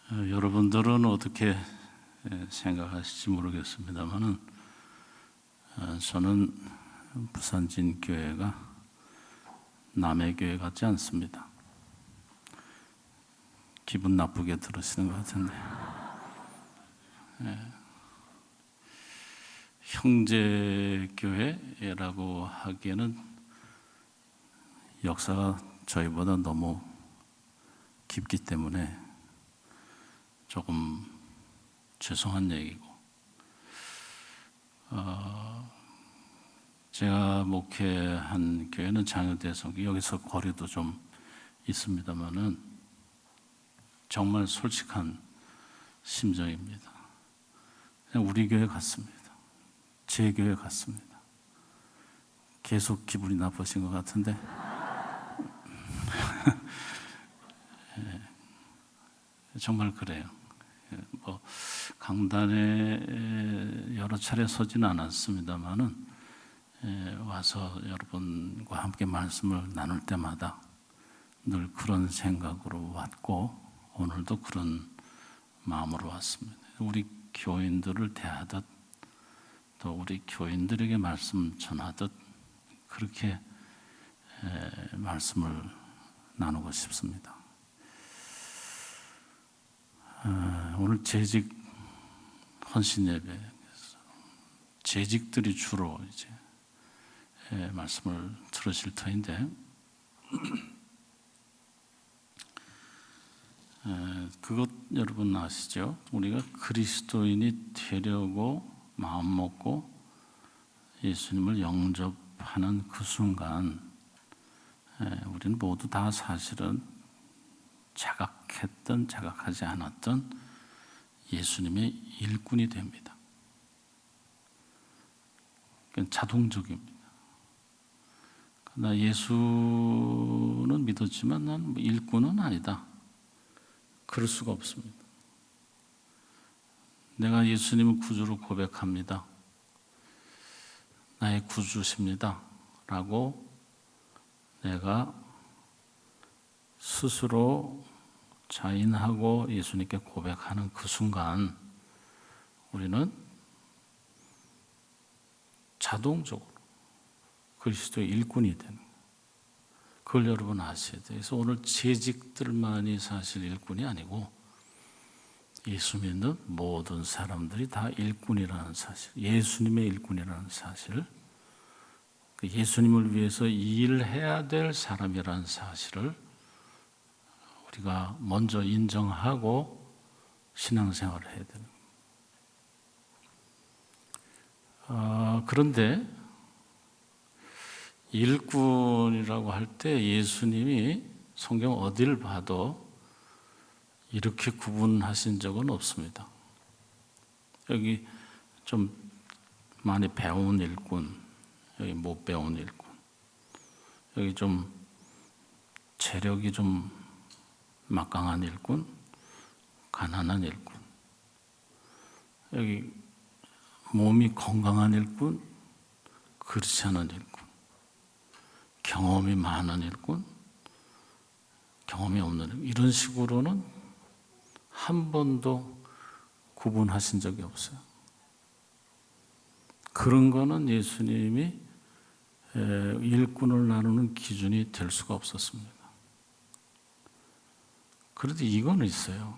여러분들은 어떻게 생각하실지 모르겠습니다만은 저는 부산진교회가 남의 교회 같지 않습니다. 기분 나쁘게 들으시는 것 같은데 형제교회라고 하기에는 역사가 저희보다 너무 깊기 때문에 조금 죄송한 얘기고, 제가 목회한 교회는 장유대성교, 여기서 거리도 좀 있습니다만은 정말 솔직한 심정입니다. 그냥 우리 교회 같습니다. 제 교회 같습니다. 계속 기분이 나쁘신 것 같은데 정말 그래요. 강단에 여러 차례 서지는 않았습니다만은 와서 여러분과 함께 말씀을 나눌 때마다 늘 그런 생각으로 왔고, 오늘도 그런 마음으로 왔습니다. 우리 교인들을 대하듯 또 우리 교인들에게 말씀 전하듯 그렇게 말씀을 나누고 싶습니다. 오늘 재직 헌신 예배, 재직들이 주로 이제 말씀을 들으실 터인데, 그것 여러분 아시죠? 우리가 그리스도인이 되려고 마음 먹고 예수님을 영접하는 그 순간, 우리는 모두 다 사실은 자각했던 자각하지 않았던 예수님의 일꾼이 됩니다. 그건 자동적입니다. 나 예수는 믿었지만 난 일꾼은 아니다. 그럴 수가 없습니다. 내가 예수님을 구주로 고백합니다. 나의 구주십니다. 라고 내가 스스로 자인하고 예수님께 고백하는 그 순간 우리는 자동적으로 그리스도의 일꾼이 되는 거예요. 그걸 여러분 아셔야 돼요. 그래서 오늘 재직들만이 사실 일꾼이 아니고 예수 믿는 모든 사람들이 다 일꾼이라는 사실, 예수님의 일꾼이라는 사실, 예수님을 위해서 일해야 될 사람이라는 사실을 우리가 먼저 인정하고 신앙생활을 해야 되는 거예요. 그런데 일꾼이라고 할 때 예수님이 성경 어디를 봐도 이렇게 구분하신 적은 없습니다. 여기 좀 많이 배운 일꾼, 여기 못 배운 일꾼, 여기 좀 체력이 좀 막강한 일꾼, 가난한 일꾼, 여기 몸이 건강한 일꾼, 그렇지 않은 일꾼, 경험이 많은 일꾼, 경험이 없는 일꾼, 이런 식으로는 한 번도 구분하신 적이 없어요. 그런 거는 예수님이 일꾼을 나누는 기준이 될 수가 없었습니다. 그런데 이건 있어요.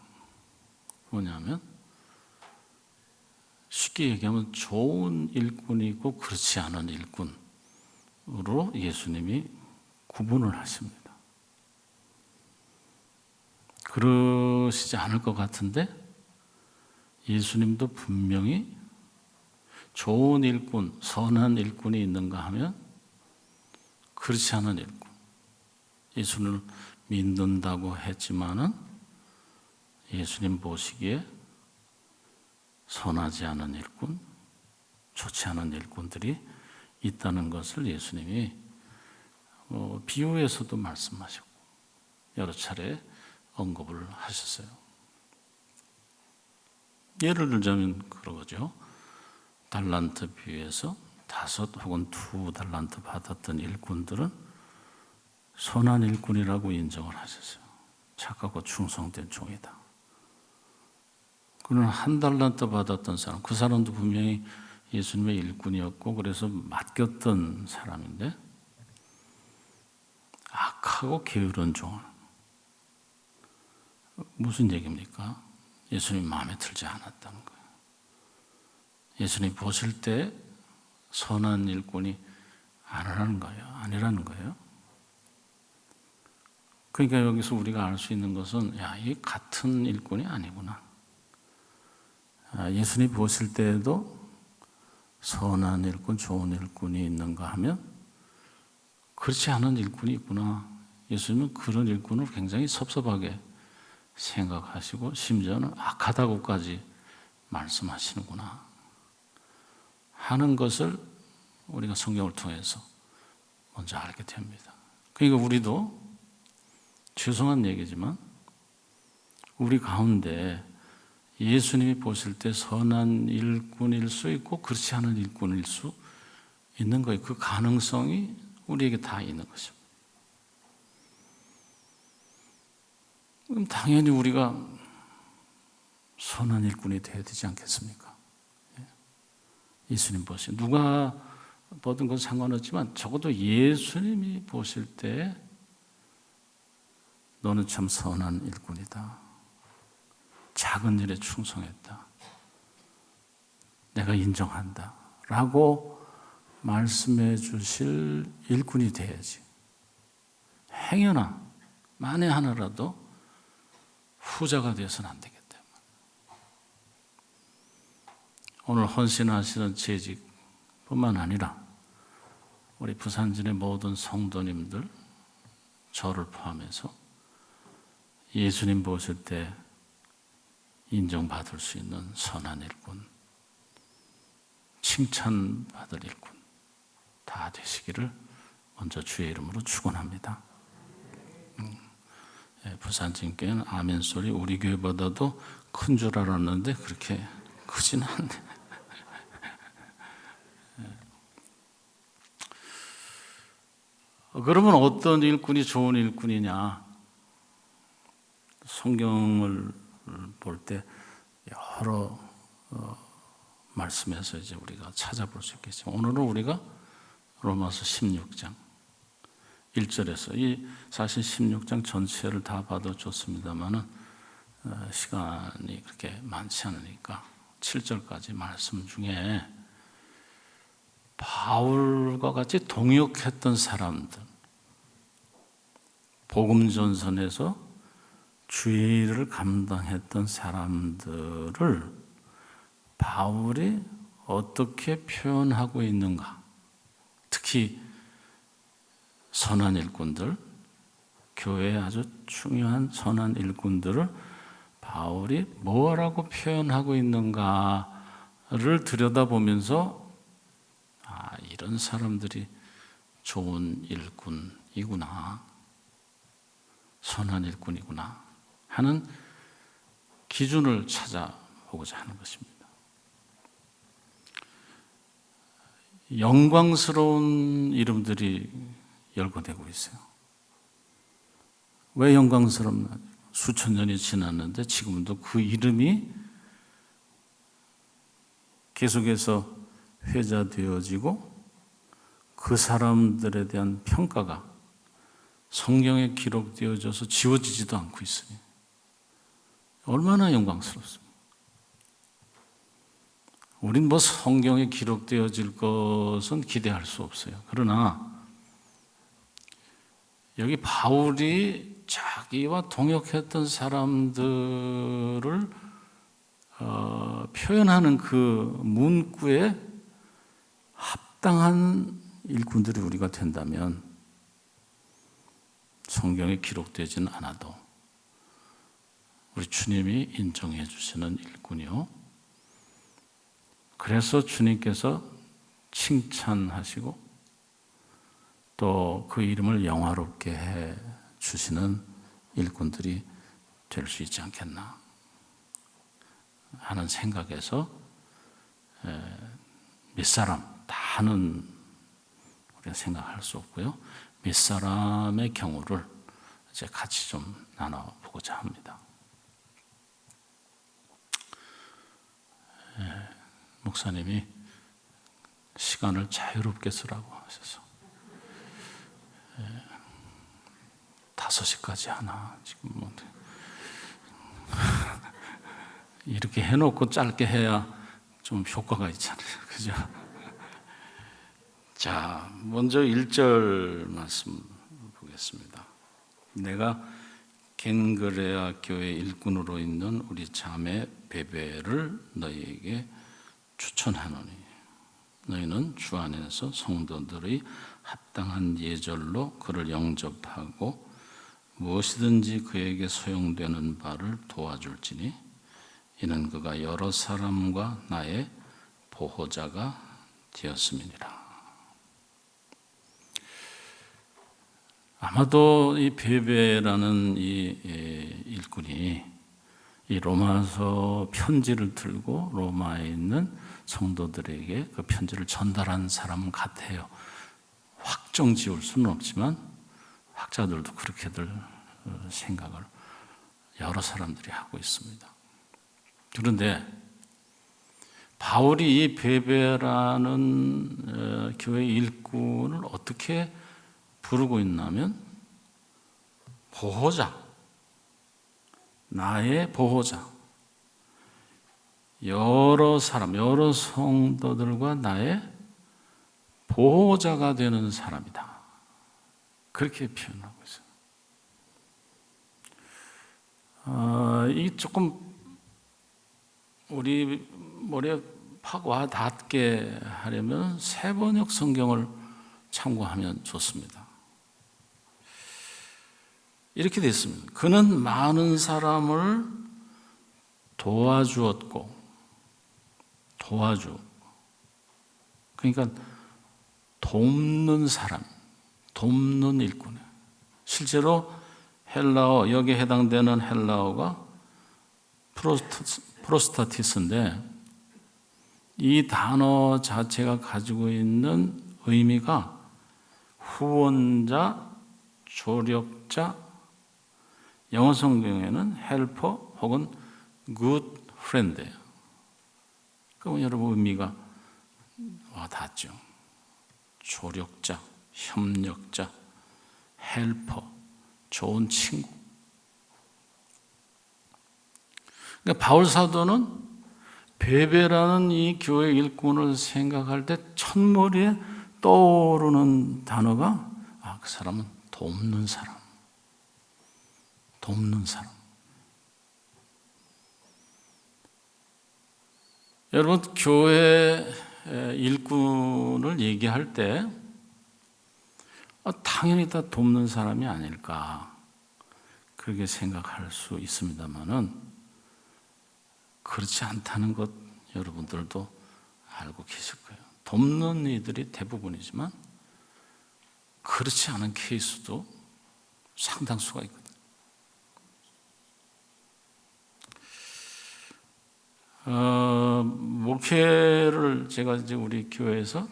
뭐냐면 쉽게 얘기하면 좋은 일꾼이 있고 그렇지 않은 일꾼으로 예수님이 구분을 하십니다. 그러시지 않을 것 같은데 예수님도 분명히 좋은 일꾼, 선한 일꾼이 있는가 하면 그렇지 않은 일꾼, 예수님을 믿는다고 했지만은 예수님 보시기에 선하지 않은 일꾼, 좋지 않은 일꾼들이 있다는 것을 예수님이 비유에서도 말씀하셨고 여러 차례 언급을 하셨어요. 예를 들자면 그러죠. 달란트 비유에서 5 혹은 2 달란트 받았던 일꾼들은 선한 일꾼이라고 인정을 하셨어요. 착하고 충성된 종이다. 그는 한 달란트 받았던 사람, 그 사람도 분명히 예수님의 일꾼이었고 그래서 맡겼던 사람인데 악하고 게으른 종. 무슨 얘기입니까? 예수님 마음에 들지 않았다는 거예요. 예수님 보실 때 선한 일꾼이 아니라는 거예요. 그러니까 여기서 우리가 알 수 있는 것은 이 같은 일꾼이 아니구나. 예수님 보실 때에도 선한 일꾼, 좋은 일꾼이 있는가 하면 그렇지 않은 일꾼이 있구나. 예수님은 그런 일꾼을 굉장히 섭섭하게 생각하시고 심지어는 악하다고까지 말씀하시는구나 하는 것을 우리가 성경을 통해서 먼저 알게 됩니다. 그러니까 우리도 죄송한 얘기지만 우리 가운데 예수님이 보실 때 선한 일꾼일 수 있고 그렇지 않은 일꾼일 수 있는 거예요. 그 가능성이 우리에게 다 있는 것입니다. 그럼 당연히 우리가 선한 일꾼이 되어야 되지 않겠습니까? 예수님 보시 누가 보든 건 상관없지만 적어도 예수님이 보실 때 너는 참 선한 일꾼이다. 작은 일에 충성했다. 내가 인정한다. 라고 말씀해 주실 일꾼이 돼야지. 행여나 만에 하나라도 후자가 되어서는 안 되기 때문에. 오늘 헌신하시는 재직뿐만 아니라 우리 부산진의 모든 성도님들, 저를 포함해서 예수님 보실 때 인정받을 수 있는 선한 일꾼, 칭찬받을 일꾼 다 되시기를 먼저 주의 이름으로 축원합니다. 부산진교회는 아멘 소리 우리 교회보다도 큰 줄 알았는데 그렇게 크진 않네. 그러면 어떤 일꾼이 좋은 일꾼이냐? 성경을 볼 때 여러 말씀에서 이제 우리가 찾아볼 수 있겠지만 오늘은 우리가 로마서 16장 1절에서 이 사실 16장 전체를 다 봐도 좋습니다만은 시간이 그렇게 많지 않으니까 7절까지 말씀 중에 바울과 같이 동역했던 사람들, 복음 전선에서 주의 일을 감당했던 사람들을 바울이 어떻게 표현하고 있는가? 특히 선한 일꾼들, 교회에 아주 중요한 선한 일꾼들을 바울이 뭐라고 표현하고 있는가를 들여다보면서 이런 사람들이 좋은 일꾼이구나, 선한 일꾼이구나 하는 기준을 찾아보고자 하는 것입니다. 영광스러운 이름들이 열거되고 있어요. 왜 영광스럽나? 수천 년이 지났는데 지금도 그 이름이 계속해서 회자되어지고 그 사람들에 대한 평가가 성경에 기록되어져서 지워지지도 않고 있으니 얼마나 영광스럽습니까? 우린 뭐 성경에 기록되어질 것은 기대할 수 없어요. 그러나 여기 바울이 자기와 동역했던 사람들을 표현하는 그 문구에 합당한 일꾼들이 우리가 된다면 성경에 기록되지는 않아도 우리 주님이 인정해 주시는 일꾼이요. 그래서 주님께서 칭찬하시고 또 그 이름을 영화롭게 해 주시는 일꾼들이 될 수 있지 않겠나 하는 생각에서 몇 사람 다는 우리가 생각할 수 없고요. 몇 사람의 경우를 이제 같이 좀 나눠보고자 합니다. 목사님이 시간을 자유롭게 쓰라고 하셔서 5시까지 하나 지금 뭐 이렇게 해놓고 짧게 해야 좀 효과가 있잖아요, 그죠? 자, 먼저 1절 말씀 보겠습니다. 내가 겐그레아 교회 일꾼으로 있는 우리 자매 베베를 너희에게 추천하노니 너희는 주 안에서 성도들의 합당한 예절로 그를 영접하고 무엇이든지 그에게 소용되는 바를 도와줄지니 이는 그가 여러 사람과 나의 보호자가 되었음이니라. 아마도 이 베베라는 이 일꾼이 이 로마서 편지를 들고 로마에 있는 성도들에게 그 편지를 전달한 사람 같아요. 확정 지을 수는 없지만 학자들도 그렇게들 생각을 여러 사람들이 하고 있습니다. 그런데 바울이 이 베베라는 교회 일꾼을 어떻게 부르고 있냐면 보호자, 나의 보호자, 여러 사람, 여러 성도들과 나의 보호자가 되는 사람이다. 그렇게 표현하고 있어요. 이 조금 우리 머리에 팍 와 닿게 하려면 세번역 성경을 참고하면 좋습니다. 이렇게 되어 있습니다. 그는 많은 사람을 도와주었고, 그러니까 돕는 사람, 돕는 일꾼이에요. 실제로 헬라어, 여기에 해당되는 헬라어가 프로스타티스인데 이 단어 자체가 가지고 있는 의미가 후원자, 조력자, 영어 성경에는 헬퍼 혹은 good friend예요. 그럼 여러분 의미가 와닿죠. 조력자, 협력자, 헬퍼, 좋은 친구. 그러니까 바울 사도는 베베라는 이 교회 일꾼을 생각할 때 첫머리에 떠오르는 단어가 그 사람은 돕는 사람. 돕는 사람. 여러분, 교회 일꾼을 얘기할 때 당연히 다 돕는 사람이 아닐까 그렇게 생각할 수 있습니다만은 그렇지 않다는 것 여러분들도 알고 계실 거예요. 돕는 이들이 대부분이지만 그렇지 않은 케이스도 상당수가 있거든요. 목회를 제가 이제 우리 교회에서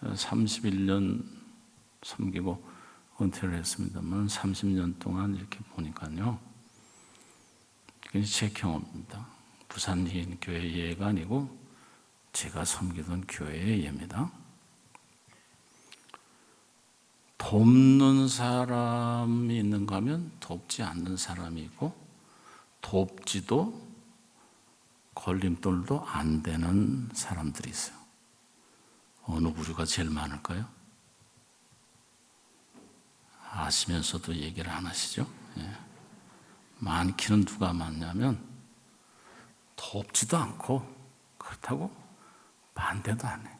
31년 섬기고 은퇴를 했습니다만 30년 동안 이렇게 보니까요. 제 경험입니다. 부산 교회 예가 아니고 제가 섬기던 교회의 예입니다. 돕는 사람이 있는가 하면 돕지 않는 사람이 있고 돕지도 걸림돌도 안 되는 사람들이 있어요. 어느 부류가 제일 많을까요? 아시면서도 얘기를 안 하시죠? 예. 많기는 누가 많냐면 돕지도 않고 그렇다고 반대도 안 해.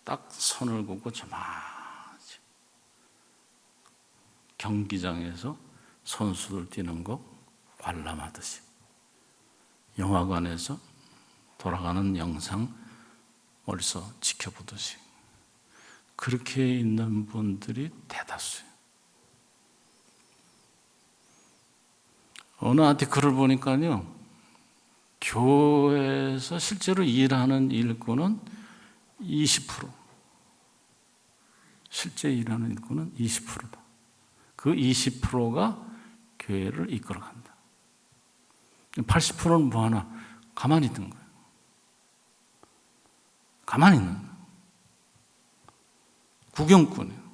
딱 선을 긋고 저마치 경기장에서 선수들 뛰는 거 관람하듯이 영화관에서 돌아가는 영상 멀리서 지켜보듯이 그렇게 있는 분들이 대다수예요. 어느 아티클을 보니까요, 교회에서 실제로 일하는 일꾼은 20%, 실제 일하는 일꾼은 20%다. 그 20%가 교회를 이끌어간다. 80%는 뭐하나? 가만히 있는 거예요. 가만히 있는 거예요. 구경꾼이에요.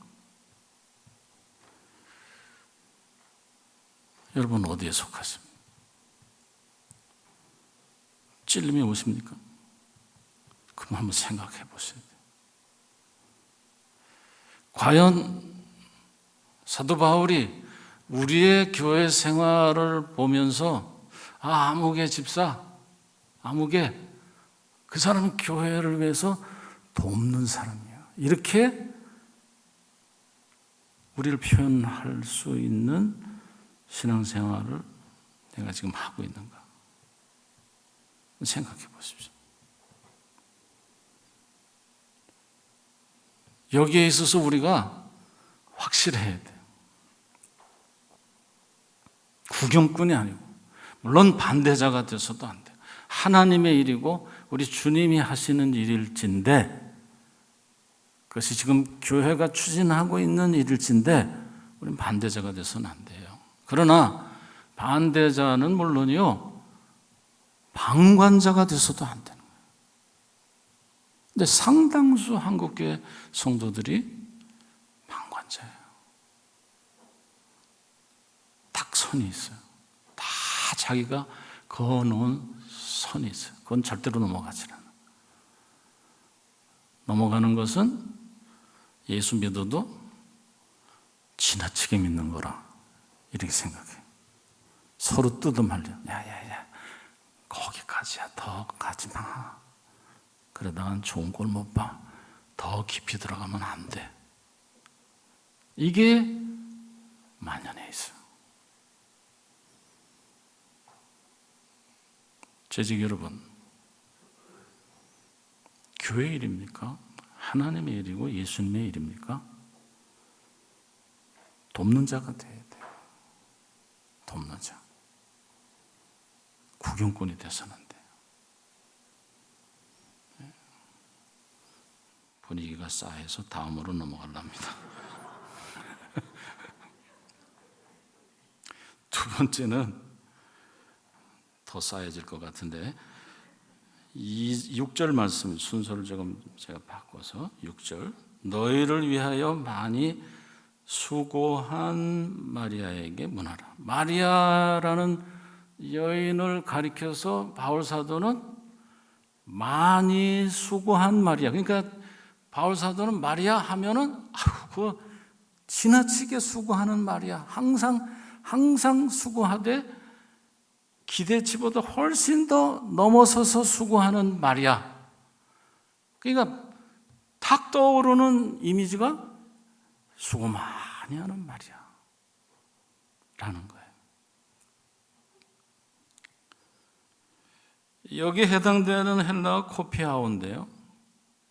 여러분 어디에 속하십니까? 찔림이 오십니까? 그럼 한번 생각해 보셔야 돼요. 과연 사도 바울이 우리의 교회 생활을 보면서 아무개 집사, 아무개 그 사람은 교회를 위해서 돕는 사람이야, 이렇게 우리를 표현할 수 있는 신앙생활을 내가 지금 하고 있는가 생각해 보십시오. 여기에 있어서 우리가 확실해야 돼요. 구경꾼이 아니고, 물론 반대자가 돼서도 안 돼요. 하나님의 일이고 우리 주님이 하시는 일일진데, 그것이 지금 교회가 추진하고 있는 일일진데 우리는 반대자가 돼서는 안 돼요. 그러나 반대자는 물론이요, 방관자가 돼서도 안 되는 거예요. 근데 상당수 한국교회 성도들이 방관자예요. 딱 선이 있어요. 다 자기가 그어놓은 선이 있어요. 그건 절대로 넘어가지 않아요. 넘어가는 것은 예수 믿어도 지나치게 믿는 거라, 이렇게 생각해요. 서로 뜯어말려. 야야야, 거기까지야, 더 가지 마. 그러다간 좋은 꼴 못 봐. 더 깊이 들어가면 안 돼. 이게 만연해 있어요. 재직 여러분, 교회 일입니까? 하나님의 일이고 예수님의 일입니까? 돕는 자가 돼야 돼요. 돕는 자. 구경꾼이 돼서는 안 돼요. 분위기가 싸해서 다음으로 넘어가랍니다. 두 번째는 더 싸해질 것 같은데, 이 6절 말씀 순서를 조금 제가 바꿔서 6절, 너희를 위하여 많이 수고한 마리아에게 문하라. 마리아라는 여인을 가리켜서 바울 사도는 많이 수고한 마리아, 그러니까 바울 사도는 마리아 하면은 그 지나치게 수고하는 마리아, 항상 수고하되 기대치보다 훨씬 더 넘어서서 수고하는 마리아. 그러니까 탁 떠오르는 이미지가 수고 많이 하는 마리아 라는 거예요. 여기에 해당되는 헬라어 코피아오인데요,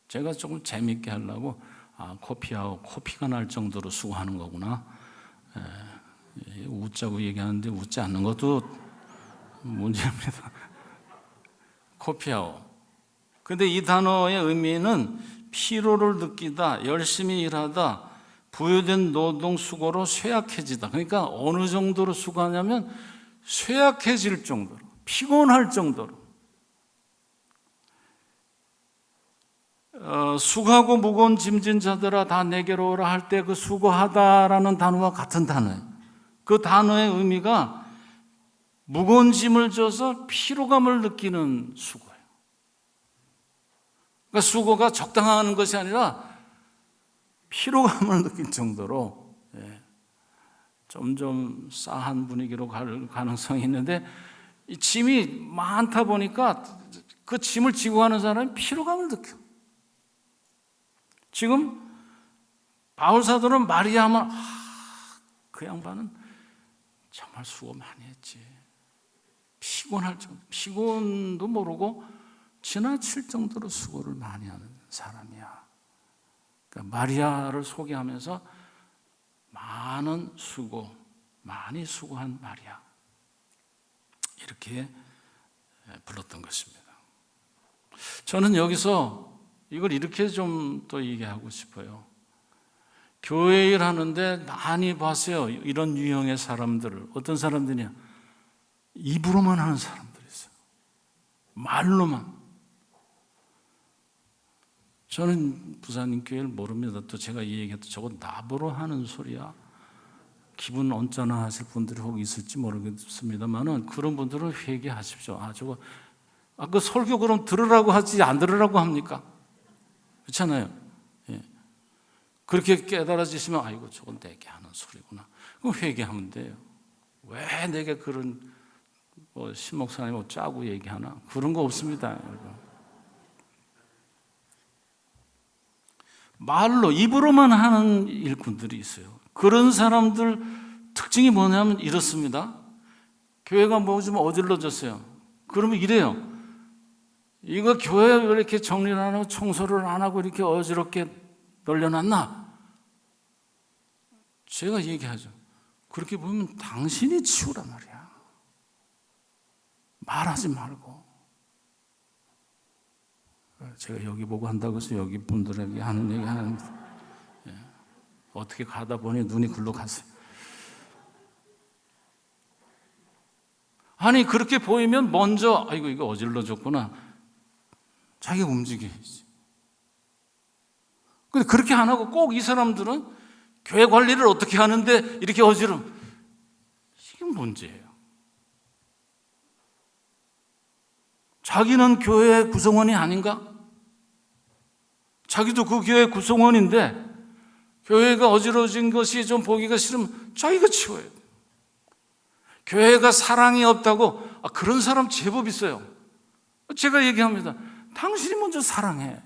제가 조금 재미있게 하려고 코피아오, 코피가 날 정도로 수고하는 거구나, 웃자고 얘기하는데 웃지 않는 것도 문제입니다. 코피아오. 근데 이 단어의 의미는 피로를 느끼다, 열심히 일하다, 부여된 노동 수고로 쇠약해지다. 그러니까 어느 정도로 수고하냐면 쇠약해질 정도로, 피곤할 정도로. 수고하고 무거운 짐진 자들아 다 내게로 오라 할 때 그 수고하다라는 단어와 같은 단어예요. 그 단어의 의미가 무거운 짐을 져서 피로감을 느끼는 수고예요. 그러니까 수고가 적당한 것이 아니라 피로감을 느낄 정도로 점점 싸한 분위기로 갈 가능성이 있는데, 이 짐이 많다 보니까 그 짐을 지고 가는 사람이 피로감을 느껴. 지금 바울 사도는 마리아 하면 그 양반은 정말 수고 많이 했지. 피곤할 정도, 피곤도 모르고 지나칠 정도로 수고를 많이 하는 사람이야. 그러니까 마리아를 소개하면서 많은 수고, 많이 수고한 마리아, 이렇게 불렀던 것입니다. 저는 여기서 이걸 이렇게 좀 또 얘기하고 싶어요. 교회 일 하는데 많이 봤어요. 이런 유형의 사람들을. 어떤 사람들이냐? 입으로만 하는 사람들이 있어요. 말로만. 저는 부사님 교회를 모릅니다. 또 제가 이 얘기해도 저거 나보러 하는 소리야. 기분 언짢아 하실 분들이 혹 있을지 모르겠습니다만은 그런 분들은 회개하십시오. 그 설교 그럼 들으라고 하지 안 들으라고 합니까? 그렇잖아요. 예. 그렇게 깨달아지시면 아이고 저건 내게 하는 소리구나. 그럼 회개하면 돼요. 왜 내게 그런 신목사님 짜고 얘기하나? 그런 거 없습니다. 여러분. 말로 입으로만 하는 일꾼들이 있어요. 그런 사람들 특징이 뭐냐면 이렇습니다. 교회가 뭐 좀 어질러졌어요. 그러면 이래요. 이거 교회 왜 이렇게 정리를 안 하고 청소를 안 하고 이렇게 어지럽게 널려놨나? 제가 얘기하죠. 그렇게 보면 당신이 치우란 말이야. 말하지 말고. 제가 여기 보고 한다고 해서 여기 분들에게 하는 얘기 하는데 어떻게 가다 보니 눈이 글로 갔어요. 아니 그렇게 보이면 먼저 아이고 이거 어질러졌구나. 자기가 움직여야지. 근데 그렇게 안 하고 꼭 이 사람들은 교회 관리를 어떻게 하는데 이렇게 이게 문제예요. 자기는 교회 구성원이 아닌가? 자기도 그 교회 구성원인데 교회가 어지러진 것이 좀 보기가 싫으면 자기가 치워야 돼. 교회가 사랑이 없다고 그런 사람 제법 있어요. 제가 얘기합니다. 당신이 먼저 사랑해.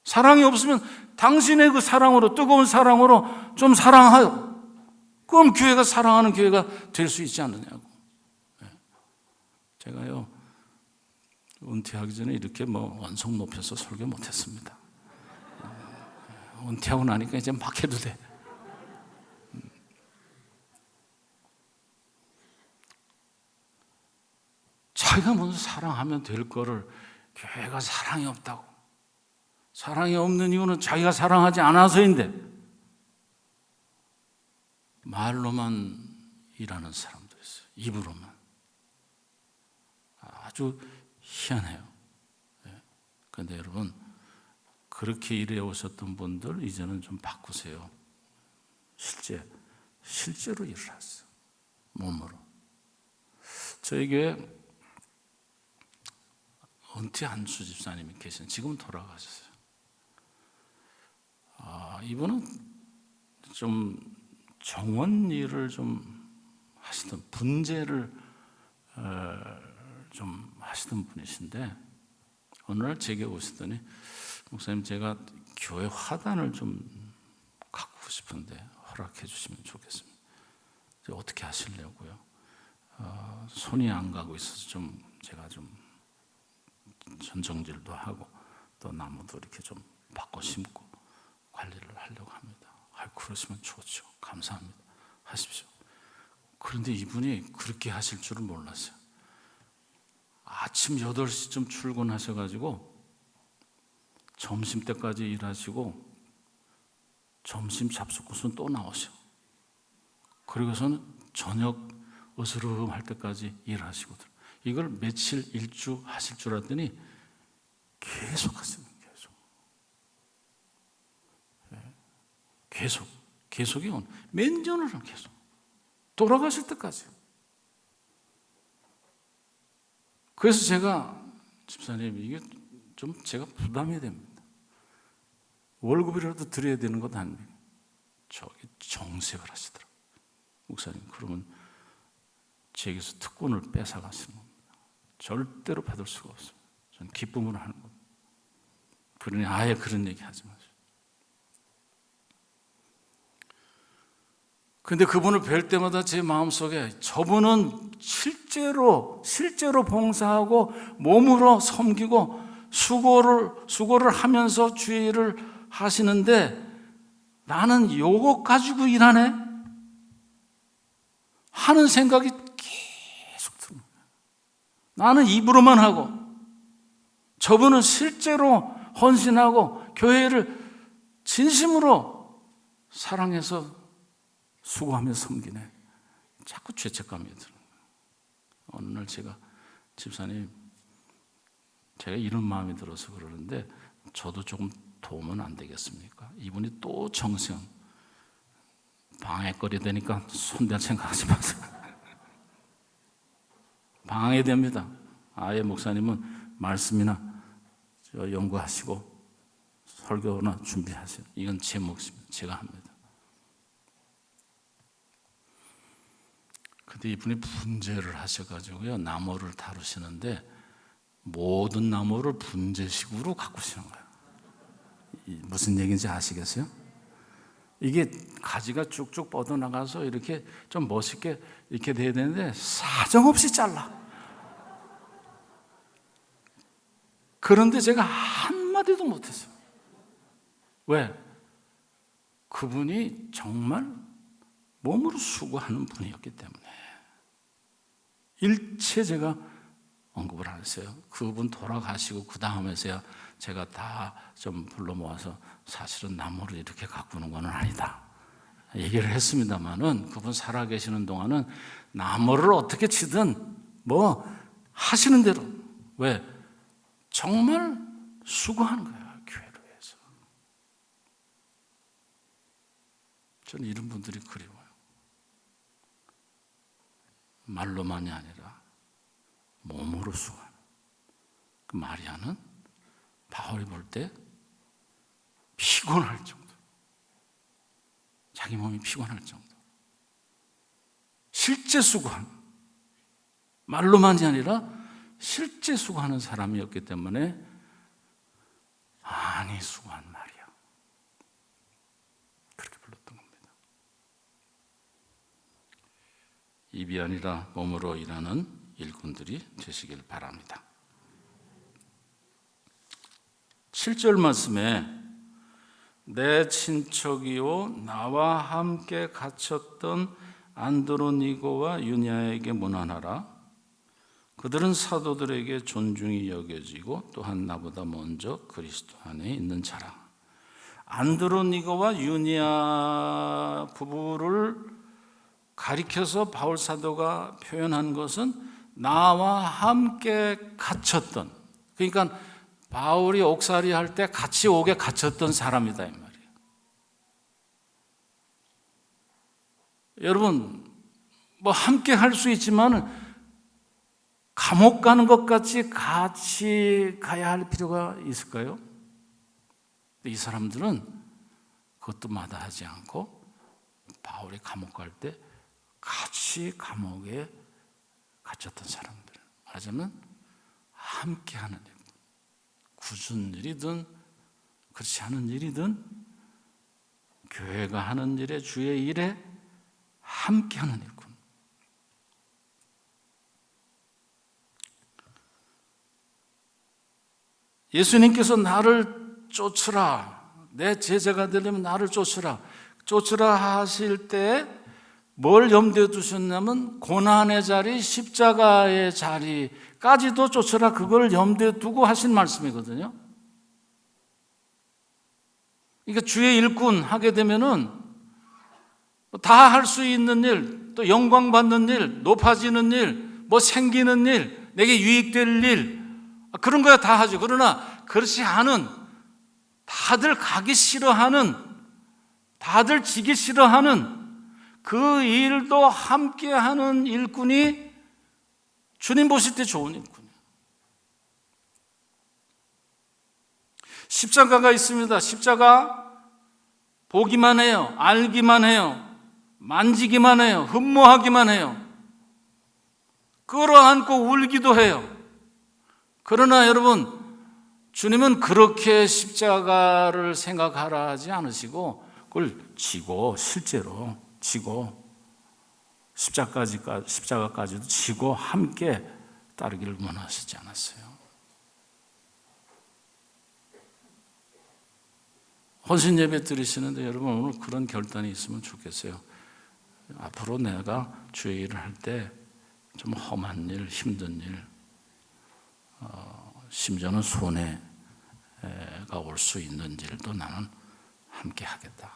사랑이 없으면 당신의 그 사랑으로 뜨거운 사랑으로 좀 사랑하여. 그럼 교회가 사랑하는 교회가 될 수 있지 않느냐고. 제가요 은퇴하기 전에 이렇게 원성 높여서 설교 못했습니다. 은퇴하고 나니까 이제 막 해도 돼. 자기가 먼저 사랑하면 될 거를 교회가 사랑이 없다고. 사랑이 없는 이유는 자기가 사랑하지 않아서인데 말로만 일하는 사람도 있어요. 입으로만. 아주 희한해요. 그런데 여러분 그렇게 일해 오셨던 분들 이제는 좀 바꾸세요. 실제로 일을 하세요. 몸으로. 저희 교회 은퇴한 수집사님이 계신 지금 돌아가셨어요. 이분은 좀 정원 일을 좀 하시던 분재를 좀 하시던 분이신데 어느 날 제게 오시더니 목사님 제가 교회 화단을 좀 갖고 싶은데 허락해 주시면 좋겠습니다. 어떻게 하시려고요? 손이 안 가고 있어서 제가 좀 전정질도 하고 또 나무도 이렇게 좀 바꿔 심고 관리를 하려고 합니다. 그러시면 좋죠. 감사합니다. 하십시오. 그런데 이분이 그렇게 하실 줄은 몰랐어요. 아침 8시쯤 출근하셔가지고 점심때까지 일하시고 점심 잡수고선 또 나오셔. 그리고서는 저녁 어스름할 때까지 일하시거든. 이걸 며칠 일주 하실 줄 알았더니 계속 하시는 거예요. 계속이 몇 년을 계속 돌아가실 때까지. 그래서 제가 집사님 이게 좀 제가 부담이 됩니다. 월급이라도 드려야 되는 것 아닙니까? 저기 정색을 하시더라고요. 목사님 그러면 제게서 특권을 뺏어가시는 겁니다. 절대로 받을 수가 없습니다. 저는 기쁨으로 하는 겁니다. 그러니 아예 그런 얘기 하지 마세요. 근데 그분을 뵐 때마다 제 마음속에 저분은 실제로 봉사하고 몸으로 섬기고 수고를 하면서 주의 일을 하시는데 나는 요거 가지고 일하네 하는 생각이 계속 듭니다. 나는 입으로만 하고 저분은 실제로 헌신하고 교회를 진심으로 사랑해서 수고하며 섬기네. 자꾸 죄책감이 들어요. 어느 날 제가 집사님 제가 이런 마음이 들어서 그러는데 저도 조금 도우면 안 되겠습니까? 이분이 또 정성 방해거리 되니까 손댈 생각하지 마세요. 방해됩니다. 아예 목사님은 말씀이나 연구하시고 설교나 준비하세요. 이건 제 몫입니다. 제가 합니다. 근데 이분이 분재를 하셔가지고요, 나무를 다루시는데 모든 나무를 분재식으로 가꾸시는 거예요. 무슨 얘기인지 아시겠어요? 이게 가지가 쭉쭉 뻗어나가서 이렇게 좀 멋있게 이렇게 돼야 되는데 사정없이 잘라. 그런데 제가 한마디도 못했어요. 왜? 그분이 정말 몸으로 수고하는 분이었기 때문에 일체 제가 언급을 안 했어요. 그분 돌아가시고 그 다음에서야 제가 다 좀 불러 모아서 사실은 나무를 이렇게 가꾸는 건 아니다 얘기를 했습니다만은, 그분 살아계시는 동안은 나무를 어떻게 치든 뭐 하시는 대로, 왜? 정말 수고하는 거예요, 교회를 위해서. 저는 이런 분들이 그리워요. 말로만이 아니라 몸으로 수고하는. 그 마리아는 바울이 볼 때 피곤할 정도, 자기 몸이 피곤할 정도, 실제 수고하는, 말로만이 아니라 실제 수고하는 사람이었기 때문에 많이 수고한 마리아, 그렇게 불렀던 겁니다. 입이 아니라 몸으로 일하는 일꾼들이 되시길 바랍니다. 7절 말씀에 내 친척이요 나와 함께 갇혔던 안드로니고와 유니아에게 문안하라. 그들은 사도들에게 존중이 여겨지고 또한 나보다 먼저 그리스도 안에 있는 자라. 안드로니고와 유니아 부부를 가리켜서 바울 사도가 표현한 것은 나와 함께 갇혔던, 그러니까 바울이 옥살이 할 때 같이 옥에 갇혔던 사람이다 이 말이에요. 여러분, 뭐 함께 할 수 있지만 감옥 가는 것 같이 같이 가야 할 필요가 있을까요? 이 사람들은 그것도 마다하지 않고 바울이 감옥 갈 때 같이 감옥에 갇혔던 사람들, 말하자면 함께하는 일, 굳은 일이든 그렇지 않은 일이든 교회가 하는 일에, 주의 일에 함께하는 일꾼. 예수님께서 나를 쫓으라, 내 제자가 되려면 나를 쫓으라, 쫓으라 하실 때 뭘 염두에 두셨냐면 고난의 자리, 십자가의 자리까지도 쫓으라, 그걸 염두에 두고 하신 말씀이거든요. 그러니까 주의 일꾼 하게 되면은 다 할 수 있는 일, 또 영광 받는 일, 높아지는 일, 뭐 생기는 일, 내게 유익될 일, 그런 거야 다 하죠. 그러나 그렇지 않은, 다들 가기 싫어하는, 다들 지기 싫어하는 그 일도 함께하는 일꾼이 주님 보실 때 좋은 일꾼이에요. 십자가가 있습니다. 십자가 보기만 해요, 알기만 해요, 만지기만 해요, 흠모하기만 해요, 끌어안고 울기도 해요. 그러나 여러분, 주님은 그렇게 십자가를 생각하라 하지 않으시고 그걸 지고, 실제로 지고, 십자가까지도 지고 함께 따르기를 원하시지 않았어요. 헌신 예배 드리시는데 여러분, 오늘 그런 결단이 있으면 좋겠어요. 앞으로 내가 주의 일을 할 때 좀 험한 일, 힘든 일, 심지어는 손해가 올 수 있는 일도 나는 함께 하겠다.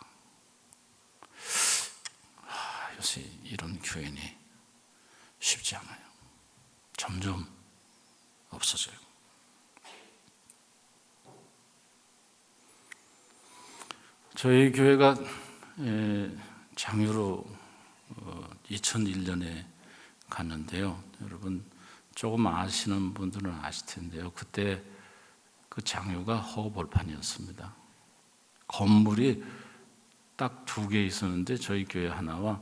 요새 이런 교인이 쉽지 않아요. 점점 없어져요. 저희 교회가 장유로 2001년에 갔는데요. 여러분 조금 아시는 분들은 아실 텐데요. 그때 그 장유가 허벌판이었습니다. 건물이 딱 2개 있었는데 저희 교회 하나와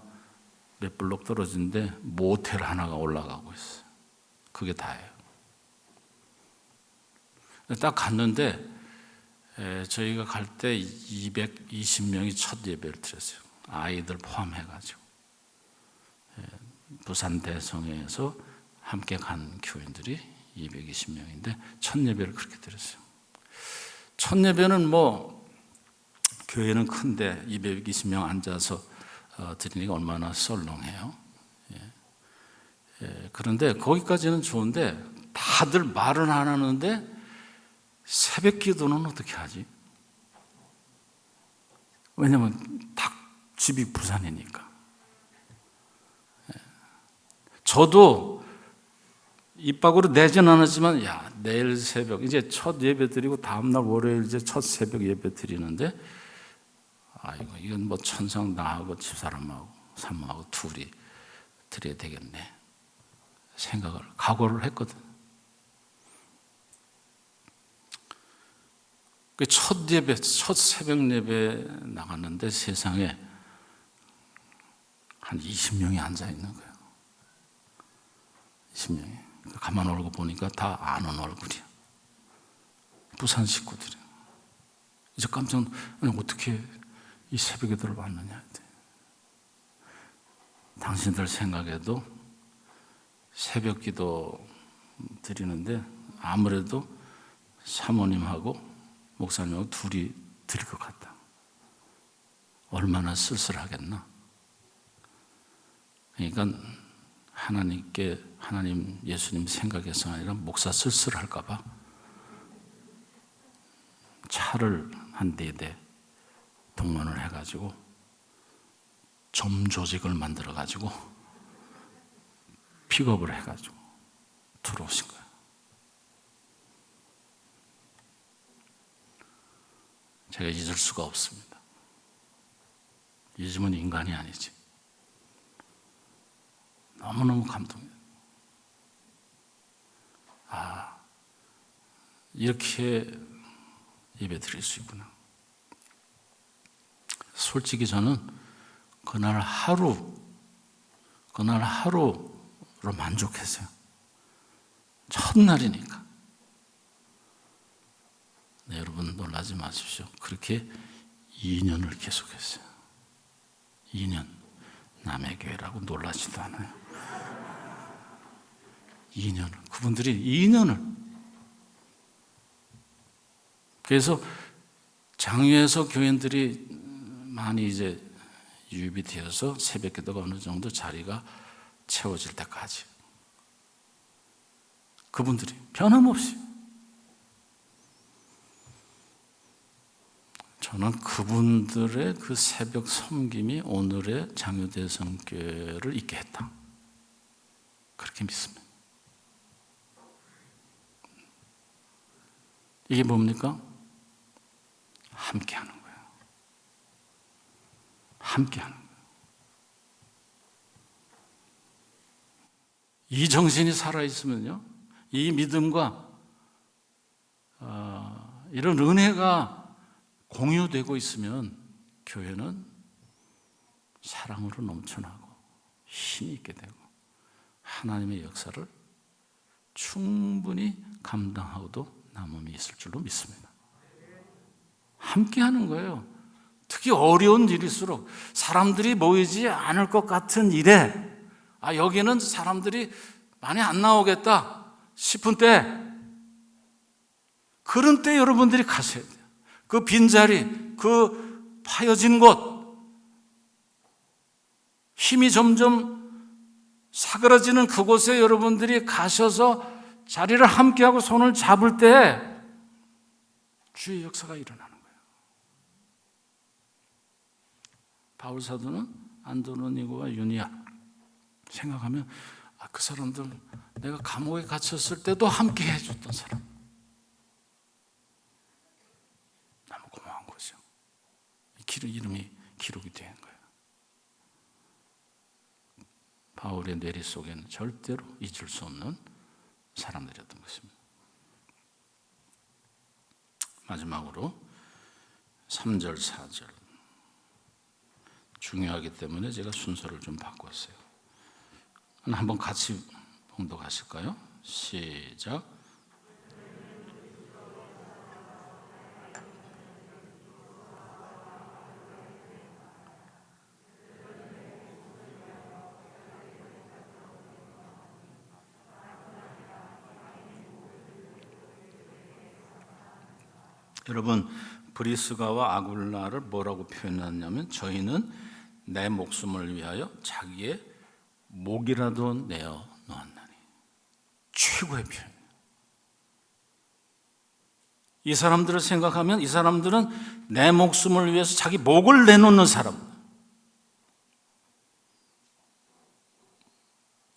몇 블록 떨어진데 모텔 하나가 올라가고 있어요. 그게 다예요. 딱 갔는데 저희가 갈 때 220명이 첫 예배를 드렸어요. 아이들 포함해가지고 부산 대성에서 함께 간 교인들이 220명인데 첫 예배를 그렇게 드렸어요. 첫 예배는 뭐 교회는 큰데 220명 앉아서 드리니까 얼마나 썰렁해요. 그런데 거기까지는 좋은데 다들 말은 안 하는데 새벽 기도는 어떻게 하지? 왜냐하면 다 집이 부산이니까. 저도 입 밖으로 내진 않았지만 내일 새벽 이제 첫 예배 드리고 다음날 월요일 이제 첫 새벽 예배 드리는데 이건 뭐 천상 나하고 집사람하고 사모하고 둘이 드려야 되겠네 생각을 각오를 했거든. 첫 예배, 첫 새벽 예배 나갔는데 세상에 한 20명이 앉아 있는 거예요. 20명이. 가만 얼굴 보니까 다 아는 얼굴이야. 부산 식구들이. 이제 깜짝 어떻게 이 새벽에들 왔느냐. 당신들 생각에도 새벽 기도 드리는데 아무래도 사모님하고 목사님하고 둘이 드릴 것 같다. 얼마나 쓸쓸하겠나. 그러니까 하나님 예수님 생각해서 아니라 목사 쓸쓸할까 봐 차를 한 4대 동원을 해가지고 점 조직을 만들어가지고 픽업을 해가지고 들어오신 거예요. 제가 잊을 수가 없습니다. 잊으면 인간이 아니지. 너무너무 감동이에요. 이렇게 예배 드릴 수 있구나. 솔직히 저는 그날 하루로 만족했어요. 첫날이니까. 네, 여러분 놀라지 마십시오. 그렇게 2년을 계속했어요. 2년. 남의 교회라고 놀라지도 않아요. 2년을. 그분들이 2년을. 그래서 장유에서 교인들이 많이 이제 유입이 되어서 새벽 기도가 어느 정도 자리가 채워질 때까지 그분들이 변함없이 저는 그분들의 그 새벽 섬김이 오늘의 장유대성교회를 있게 했다. 그렇게 믿습니다. 이게 뭡니까? 함께하는 거예요. 함께하는 거예요. 이 정신이 살아있으면요, 이 믿음과 이런 은혜가 공유되고 있으면 교회는 사랑으로 넘쳐나고 힘이 있게 되고 하나님의 역사를 충분히 감당하고도 남음이 있을 줄로 믿습니다. 함께 하는 거예요. 특히 어려운 일일수록 사람들이 모이지 않을 것 같은 일에 여기는 사람들이 많이 안 나오겠다 싶은 때, 그런 때 여러분들이 가셔야 돼요. 그 빈자리, 그 파여진 곳, 힘이 점점 사그라지는 그곳에 여러분들이 가셔서 자리를 함께하고 손을 잡을 때 주의 역사가 일어나는 거예요. 바울 사도는 안드로니고와 유니아 생각하면 그 사람들 내가 감옥에 갇혔을 때도 함께 해줬던 사람, 너무 고마운 거죠. 이름이 기록이 된 거예요. 바울의 뇌리 속에는 절대로 잊을 수 없는 사람들이었던 것입니다. 마지막으로 3절, 4절 중요하기 때문에 제가 순서를 좀 바꿨어요. 한번 같이 봉독하실까요? 시작. 여러분, 브리스가와 아굴라를 뭐라고 표현하냐면 저희는 내 목숨을 위하여 자기의 목이라도 내어 놓았나니. 최고의 표현이에요. 이 사람들을 생각하면 이 사람들은 내 목숨을 위해서 자기 목을 내놓는 사람.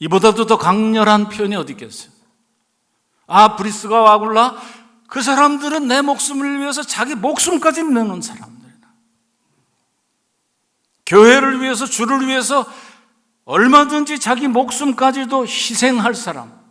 이보다도 더 강렬한 표현이 어디 있겠어요? 브리스가와 아굴라, 그 사람들은 내 목숨을 위해서 자기 목숨까지 내놓은 사람들이다. 교회를 위해서, 주를 위해서 얼마든지 자기 목숨까지도 희생할 사람.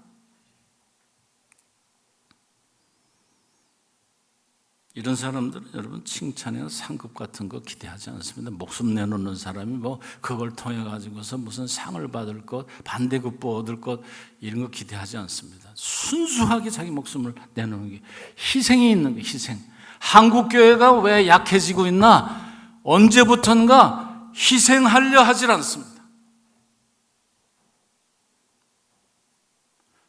이런 사람들은 여러분 칭찬이나 상급 같은 거 기대하지 않습니다. 목숨 내놓는 사람이 그걸 통해 가지고서 무슨 상을 받을 것, 반대급부 얻을 것 이런 거 기대하지 않습니다. 순수하게 자기 목숨을 내놓는 게 희생이 있는 거예요. 희생. 한국 교회가 왜 약해지고 있나? 언제부턴가 희생하려 하질 않습니다.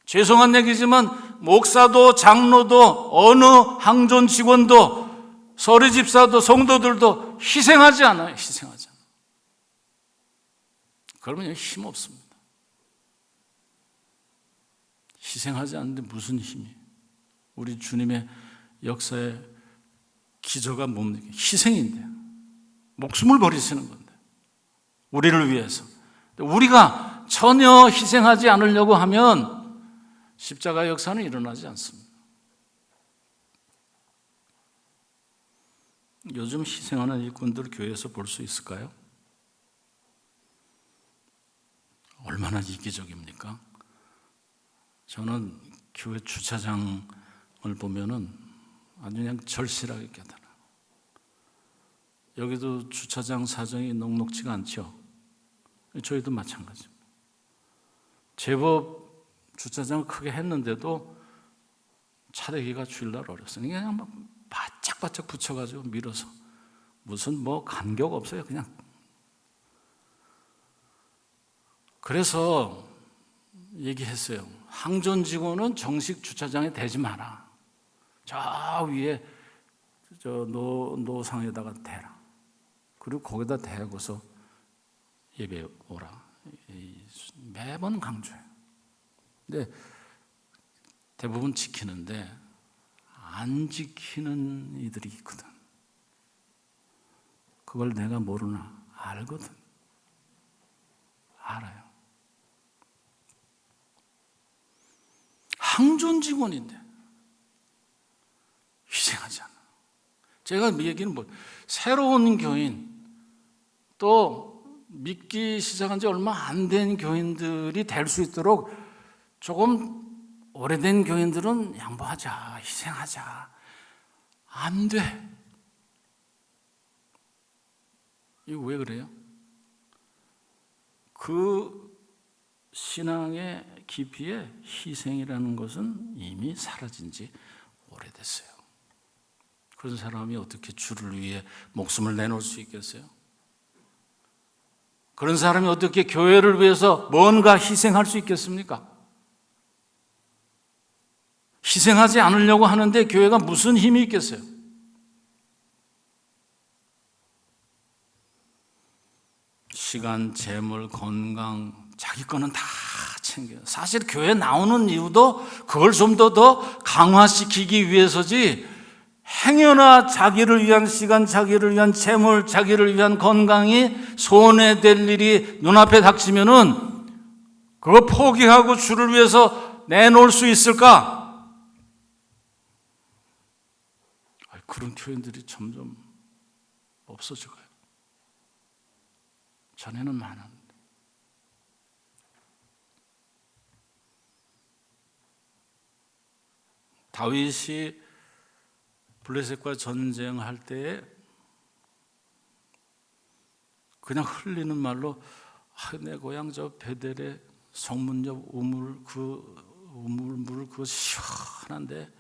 죄송한 얘기지만 목사도 장로도 어느 항존 직원도 서리 집사도 성도들도 희생하지 않아요. 희생하지 않아요. 그러면 힘 없습니다. 희생하지 않는데 무슨 힘이? 우리 주님의 역사의 기저가 뭡니까? 희생인데 목숨을 버리시는 건데 우리를 위해서. 우리가 전혀 희생하지 않으려고 하면 십자가 역사는 일어나지 않습니다. 요즘 희생하는 일꾼들 교회에서 볼 수 있을까요? 얼마나 이기적입니까? 저는 교회 주차장을 보면은 아주 그냥 절실하게 깨달아요. 여기도 주차장 사정이 녹록지가 않죠. 저희도 마찬가지입니다. 제법 주차장을 크게 했는데도 차대기가 주일날 어렸어요. 그냥 막 바짝바짝 붙여가지고 밀어서 무슨 간격 없어요. 그냥. 그래서 얘기했어요. 항존 직원은 정식 주차장에 대지 마라. 저 위에 노상에다가 대라. 그리고 거기다 대고서 예배 오라. 매번 강조해요. 근데 대부분 지키는데 안 지키는 이들이 있거든. 그걸 내가 모르나? 알거든. 알아요. 항존 직원인데 희생하지 않아. 제가 얘기는 새로운 교인 또 믿기 시작한 지 얼마 안 된 교인들이 될 수 있도록 조금 오래된 교인들은 양보하자, 희생하자. 안 돼. 이거 왜 그래요? 그 신앙의 깊이에 희생이라는 것은 이미 사라진 지 오래됐어요. 그런 사람이 어떻게 주를 위해 목숨을 내놓을 수 있겠어요? 그런 사람이 어떻게 교회를 위해서 뭔가 희생할 수 있겠습니까? 희생하지 않으려고 하는데 교회가 무슨 힘이 있겠어요? 시간, 재물, 건강, 자기 거는 다 챙겨요. 사실 교회 나오는 이유도 그걸 좀 더 강화시키기 위해서지, 행여나 자기를 위한 시간, 자기를 위한 재물, 자기를 위한 건강이 손해될 일이 눈앞에 닥치면은 그거 포기하고 주를 위해서 내놓을 수 있을까? 그런 교인들이 점점 없어져가요. 전에는 많았는데. 다윗이 블레셋과 전쟁할 때 그냥 흘리는 말로 내 고향 저 베델의 성문 옆 우물물 그거 시원한데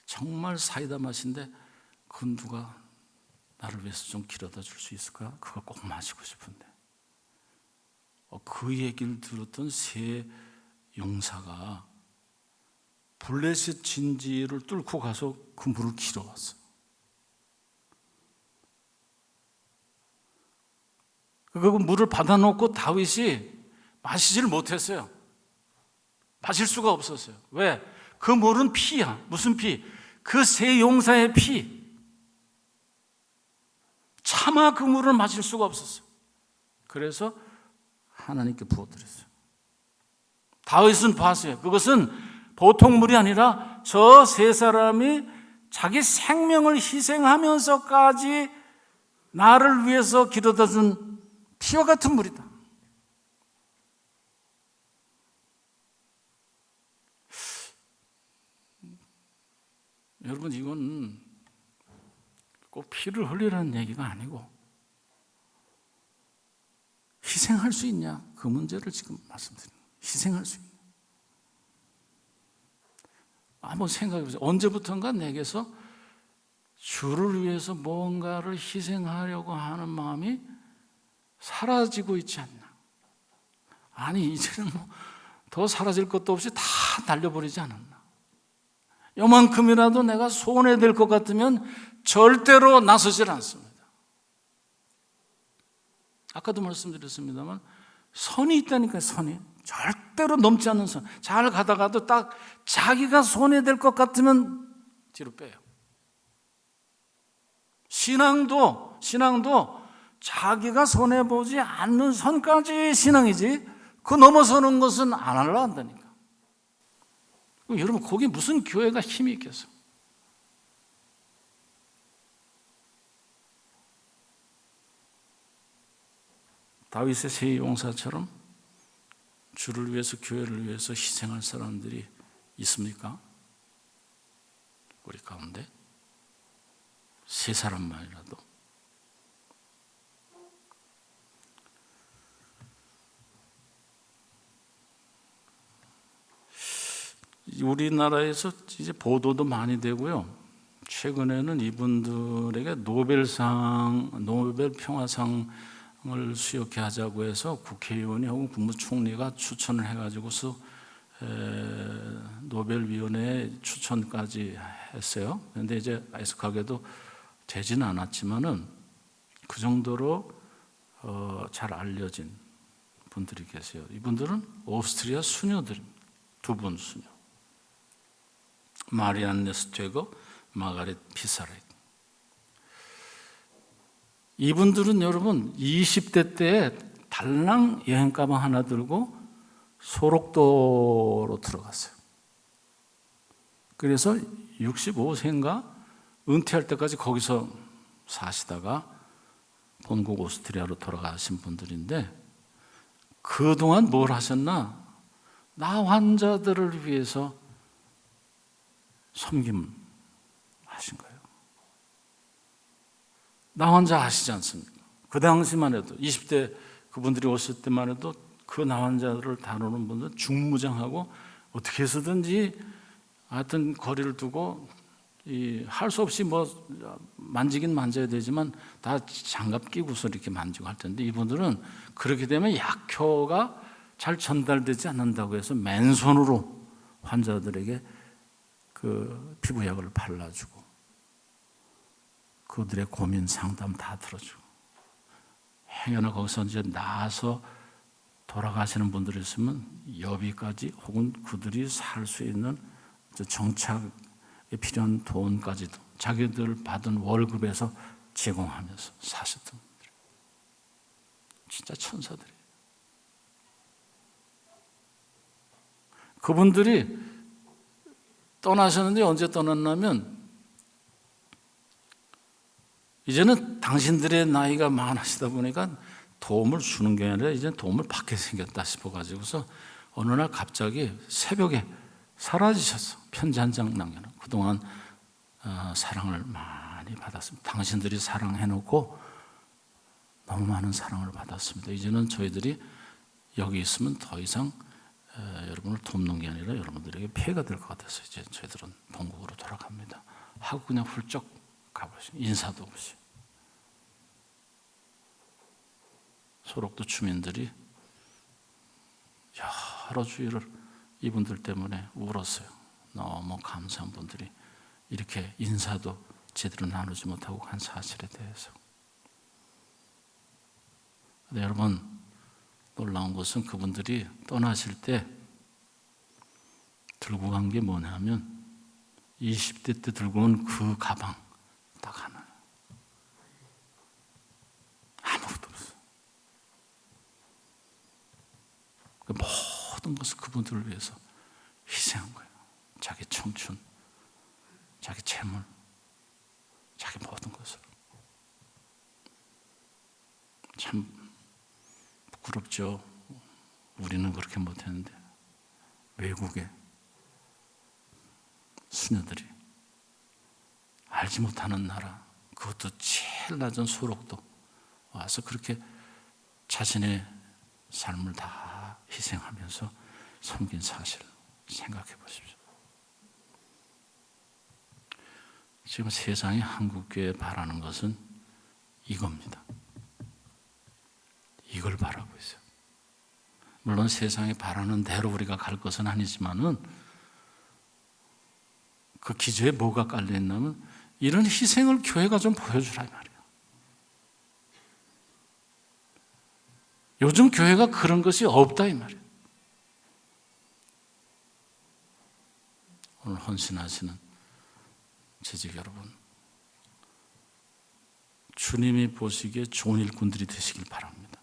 정말 사이다 맛인데 그건 누가 나를 위해서 좀 길어다 줄 수 있을까? 그거 꼭 마시고 싶은데. 그 얘기를 들었던 세 용사가 블레셋 진지를 뚫고 가서 그 물을 길어왔어. 그 물을 받아놓고 다윗이 마시지를 못했어요. 마실 수가 없었어요. 왜? 그 물은 피야. 무슨 피? 그 세 용사의 피. 차마 그 물을 마실 수가 없었어요. 그래서 하나님께 부어드렸어요. 다윗은 봤어요. 그것은 보통 물이 아니라 저 세 사람이 자기 생명을 희생하면서까지 나를 위해서 길어다 준 피와 같은 물이다. 여러분, 이건 꼭 피를 흘리라는 얘기가 아니고 희생할 수 있냐? 그 문제를 지금 말씀드립니다. 희생할 수 있냐? 한번 생각해 보세요. 언제부턴가 내게서 주를 위해서 뭔가를 희생하려고 하는 마음이 사라지고 있지 않나? 아니, 이제는 더 사라질 것도 없이 다 날려버리지 않았나? 요만큼이라도 내가 손해될 것 같으면 절대로 나서질 않습니다. 아까도 말씀드렸습니다만 선이 있다니까요. 선이 절대로 넘지 않는 선. 잘 가다가도 딱 자기가 손해될 것 같으면 뒤로 빼요. 신앙도 자기가 손해보지 않는 선까지 신앙이지 그 넘어서는 것은 안 하려 한다니까. 여러분, 거기 무슨 교회가 힘이 있겠어? 다윗의 세 용사처럼 주를 위해서, 교회를 위해서 희생할 사람들이 있습니까? 우리 가운데 세 사람만이라도. 우리나라에서 이제 보도도 많이 되고요. 최근에는 이분들에게 노벨 평화상을 수여케 하자고 해서 국회의원이 혹은 국무총리가 추천을 해가지고서 노벨위원회에 추천까지 했어요. 그런데 이제 애석하게도 되지는 않았지만은 그 정도로 잘 알려진 분들이 계세요. 이분들은 오스트리아 수녀들입니다. 두 분 수녀. 마리안네 스테거, 마가렛 피사렛. 이분들은 여러분 20대 때 달랑 여행가방 하나 들고 소록도로 들어갔어요. 그래서 65세인가 은퇴할 때까지 거기서 사시다가 본국 오스트리아로 돌아가신 분들인데 그동안 뭘 하셨나? 나 환자들을 위해서 섬김하신 거예요. 나 환자 아시지 않습니까? 그 당시만 해도 20대 그분들이 오실 때만 해도 그 나 환자들을 다루는 분들은 중무장하고 어떻게 해서든지 하여튼 거리를 두고 할 수 없이 뭐 만지긴 만져야 되지만 다 장갑 끼고서 이렇게 만지고 할 텐데 이분들은 그렇게 되면 약효가 잘 전달되지 않는다고 해서 맨손으로 환자들에게 그 피부약을 발라주고 그들의 고민 상담 다 들어주고 행여나 거기서 이제 나와서 돌아가시는 분들이 있으면 여비까지 혹은 그들이 살 수 있는 정착에 필요한 돈까지도 자기들 받은 월급에서 제공하면서 사셨던 분들. 진짜 천사들이에요. 그분들이 떠나셨는데 언제 떠났냐면 이제는 당신들의 나이가 많으시다 보니까 도움을 주는 게 아니라 이제 도움을 받게 생겼다 싶어가지고서 어느 날 갑자기 새벽에 사라지셨어. 편지 한 장 남겨놓고 그동안 사랑을 많이 받았습니다. 당신들이 사랑해놓고 너무 많은 사랑을 받았습니다. 이제는 저희들이 여기 있으면 더 이상 여러분을 돕는 게 아니라 여러분들에게 피해가 될 것 같아서 이제 저희들은 본국으로 돌아갑니다. 하고 그냥 훌쩍 가버리죠. 인사도 없이. 소록도 주민들이 여러 주일을 이분들 때문에 울었어요. 너무 감사한 분들이 이렇게 인사도 제대로 나누지 못하고 간 사실에 대해서. 근데 여러분, 놀라운 것은 그분들이 떠나실 때 들고 간 게 뭐냐면 20대 때 들고 온 그 가방 딱 하나. 아무것도 없어. 그 모든 것을 그분들을 위해서 희생한 거예요. 자기 청춘, 자기 재물, 자기 모든 것을. 참 부끄럽죠. 우리는 그렇게 못했는데 외국에 수녀들이 알지 못하는 나라, 그것도 제일 낮은 소록도 와서 그렇게 자신의 삶을 다 희생하면서 섬긴 사실을 생각해 보십시오. 지금 세상이 한국교회에 바라는 것은 이겁니다. 이걸 바라고 있어요. 물론 세상이 바라는 대로 우리가 갈 것은 아니지만은 그 기저에 뭐가 깔려 있냐면 이런 희생을 교회가 좀 보여주라 이 말이에요. 요즘 교회가 그런 것이 없다 이 말이에요. 오늘 헌신하시는 재직 여러분, 주님이 보시기에 좋은 일꾼들이 되시길 바랍니다.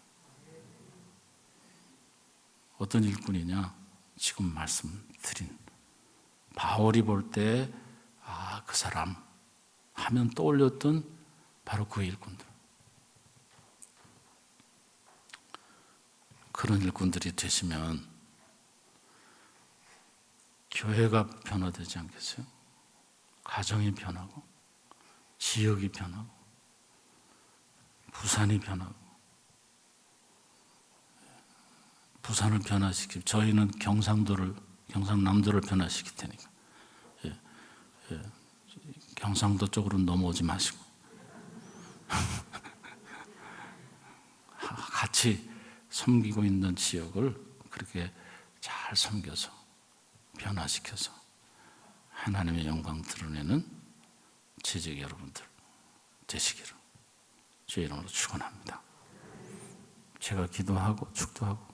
어떤 일꾼이냐? 지금 말씀드린 바울이 볼 때 그 사람 하면 떠올렸던 바로 그 일꾼들. 그런 일꾼들이 되시면 교회가 변화되지 않겠어요? 가정이 변하고 지역이 변하고 부산이 변하고 부산을 변화시키고 저희는 경상남도를 변화시킬 테니까 경상도 쪽으로 넘어오지 마시고 같이 섬기고 있는 지역을 그렇게 잘 섬겨서 변화시켜서 하나님의 영광 드러내는 재직 여러분들 되시기를 주의 이름으로 축원합니다. 제가 기도하고 축도하고